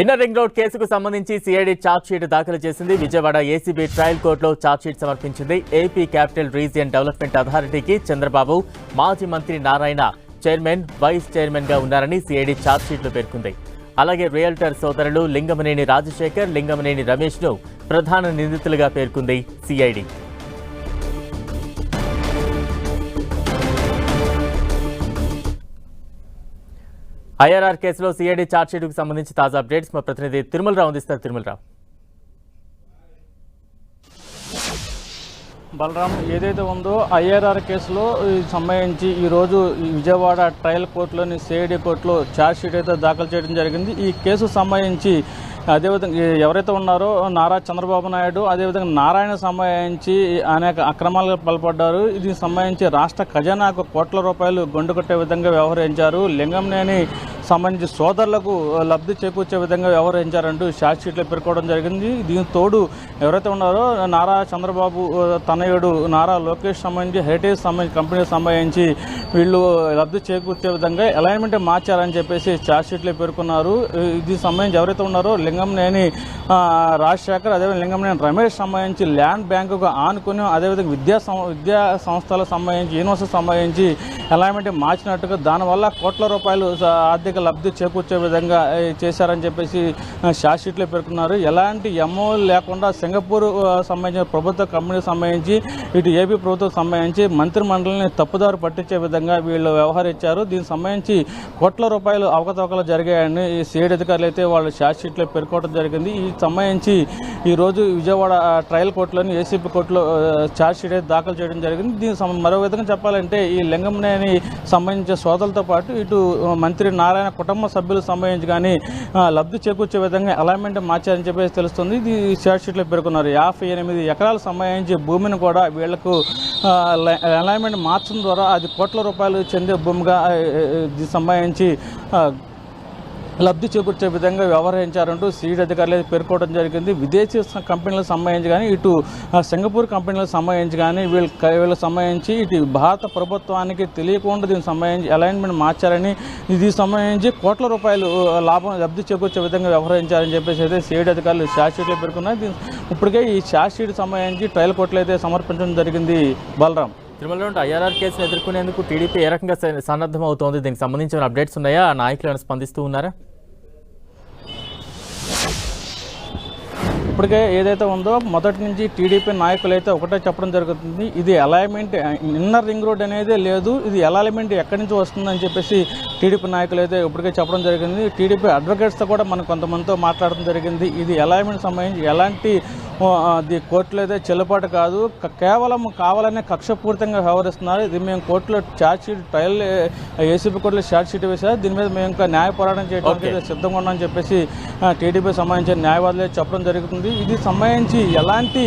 Inner ring road కేసుకు సంబంధించి CID charge sheet దాఖలు చేసింది. విజయవాడ ఏసీబీ ట్రయల్ కోర్టులో ఛార్జ్ షీట్ సమర్పించింది. ఏపీ క్యాపిటల్ రీజియన్ డెవలప్మెంట్ అథారిటీకి చంద్రబాబు మాజీ మంత్రి నారాయణ చైర్మన్, వైస్ చైర్మన్ గా ఉన్నారని సిఐడి ఛార్జ్ షీట్లో పేర్కొంది. అలాగే రియల్టర్ సోదరులు లింగమనేని రాజశేఖర్, లింగమనేని రమేష్ ను ప్రధాన నిందితులుగా పేర్కొంది సిఐడి. ఐఆర్ఆర్ కేసులో సిఐడి ఛార్జ్షీట్కు సంబంధించి తాజా అప్డేట్స్ మా ప్రతినిధి తిరుమలరావు అందిస్తారు. తిరుమలరావు, బలరాం, ఏదైతే ఉందో ఐఆర్ఆర్ కేసులో సంబంధించి ఈరోజు విజయవాడ ట్రయల్ కోర్టులోని సిఐడి కోర్టులో ఛార్జ్షీట్ అయితే దాఖలు చేయడం జరిగింది. ఈ కేసు సంబంధించి అదేవిధంగా ఎవరైతే ఉన్నారో నారా చంద్రబాబు నాయుడు, అదేవిధంగా నారాయణ సంబంధించి అనేక అక్రమాలకు పాల్పడ్డారు. దీనికి సంబంధించి రాష్ట్ర ఖజానాకు కోట్ల రూపాయలు గొండు కొట్టే విధంగా వ్యవహరించారు. లింగంనేని సంబంధించి సోదరులకు లబ్ధి చేకూర్చే విధంగా వ్యవహరించారంటూ ఛార్జ్షీట్లో పేర్కోవడం జరిగింది. దీనికి తోడు ఎవరైతే ఉన్నారో నారా చంద్రబాబు తనయుడు నారా లోకేష్ సంబంధించి హెరిటేజ్ సంబంధించి కంపెనీకి సంబంధించి వీళ్ళు లబ్ధి చేకూర్చే విధంగా అలైన్మెంట్ మార్చారని చెప్పేసి ఛార్జ్షీట్లో పేర్కొన్నారు. దీనికి సంబంధించి ఎవరైతే ఉన్నారో లింగంనేని రాజశేఖర్, అదేవిధంగా లింగంనేని రమేష్ సంబంధించి ల్యాండ్ బ్యాంకుకు ఆనుకుని, అదేవిధంగా విద్యా సంస్థలకు సంబంధించి యూనివర్సిటీకి సంబంధించి అలైన్మెంట్ మార్చినట్టుగా దానివల్ల కోట్ల రూపాయలు ఆర్థిక లబ్ధి చేకూర్చే విధంగా చేశారని చెప్పేసి ఛార్జ్షీట్లో పేర్కొన్నారు. ఎలాంటి ఎంఓలు లేకుండా సింగపూర్ సంబంధించిన ప్రభుత్వ కంపెనీకి సంబంధించి ఇటు ఏపీ ప్రభుత్వం సంబంధించి మంత్రి మండలిని తప్పుదారు పట్టించే విధంగా వీళ్ళు వ్యవహరించారు. దీనికి సంబంధించి కోట్ల రూపాయలు అవకతవకలు జరిగాయని ఈ సిఐడి అధికారులు అయితే వాళ్ళు ఛార్జ్షీట్లో పేర్కోవడం జరిగింది. ఈ సంబంధించి ఈరోజు విజయవాడ ట్రయల్ కోర్టులోని ఏసీబీ కోర్టులో ఛార్జ్షీట్ అయితే దాఖలు చేయడం జరిగింది. దీనికి మరో విధంగా చెప్పాలంటే ఈ లింగంనేని సంబంధించిన సోదరులతో పాటు ఇటు మంత్రి నారాయణ కుటుంబ సభ్యులకు సంబంధించి కానీ లబ్ధి చేకూర్చే విధంగా అలైన్మెంట్ మార్చారని చెప్పేసి తెలుస్తుంది. ఇది ఛార్జ్షీట్లో పేర్కొన్నారు. 58 ఎకరాలకు సంబంధించి భూమిని కూడా వీళ్లకు అలైన్మెంట్ మార్చడం ద్వారా అది కోట్ల రూపాయలు చెందే భూమిగా సంబంధించి లబ్ధి చేకూర్చే విధంగా వ్యవహరించారంటూ సిఐడి అధికారులు పేర్కోవడం జరిగింది. విదేశీ కంపెనీలకు సంబంధించి కానీ ఇటు సింగపూర్ కంపెనీలకు సంబంధించి కానీ వీళ్ళకి సంబంధించి ఇటు భారత ప్రభుత్వానికి తెలియకుండా దీనికి సంబంధించి అలైన్మెంట్ మార్చారని, దీనికి సంబంధించి కోట్ల రూపాయలు లబ్ధి చేకూర్చే విధంగా వ్యవహరించారని చెప్పేసి అయితే సిఐడి అధికారులు ఛార్జ్షీట్లో పేర్కొన్నారు. ఇప్పటికే ఈ ఛార్జ్షీట్ సంబంధించి ట్రయల్ కోర్టులో అయితే సమర్పించడం జరిగింది. బలరాం, తిరుమలలో ఐఆర్ఆర్ కేసును ఎదుర్కొనేందుకు టీడీపీ ఏ రకంగా సన్నద్ధం అవుతోంది? దీనికి సంబంధించిన అప్డేట్స్ ఉన్నాయా? నాయకులు స్పందిస్తూ ఉన్నారా? ఇప్పటికే ఏదైతే ఉందో మొదటి నుంచి టీడీపీ నాయకులు అయితే ఒకటే చెప్పడం జరుగుతుంది, ఇది అలైన్మెంట్ ఇన్నర్ రింగ్ రోడ్ అనేది లేదు, ఇది అలైన్మెంట్ ఎక్కడి నుంచి వస్తుందని చెప్పేసి టీడీపీ నాయకులు అయితే ఇప్పటికే చెప్పడం జరిగింది. టీడీపీ అడ్వకేట్స్తో కూడా మనం కొంతమందితో మాట్లాడడం జరిగింది. ఇది అలైన్మెంట్ సంబంధించి ఎలాంటి కోర్టులో అయితే చెల్లుబాటు కాదు, కేవలం కావాలనే కక్షపూరితంగా వ్యవహరిస్తున్నారు. ఇది మేము కోర్టులో ఛార్జ్షీట్ ట్రయల్ ఏసీబీ కోర్టులో ఛార్జ్షీట్ వేశారు, దీని మీద మేము ఇంకా న్యాయ పోరాటం చేయడానికి సిద్ధంగా ఉన్నామని చెప్పేసి టీడీపీ సంబంధించిన న్యాయవాదులే చెప్పడం జరుగుతుంది. ఇది సంబంధించి ఎలాంటి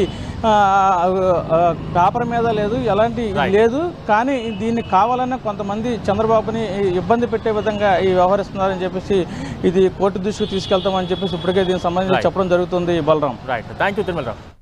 పేపర్ మీద లేదు, ఎలాంటి లేదు, కానీ దీన్ని కావాలనే కొంతమంది చంద్రబాబుని ఇబ్బంది పెట్టే విధంగా వ్యవహరిస్తున్నారని చెప్పేసి ఇది కోర్టు దృష్టికి తీసుకెళ్తామని చెప్పేసి ఇప్పటికే దీనికి సంబంధించి చెప్పడం జరుగుతుంది. Balaram, right, thank you Tirumalarao.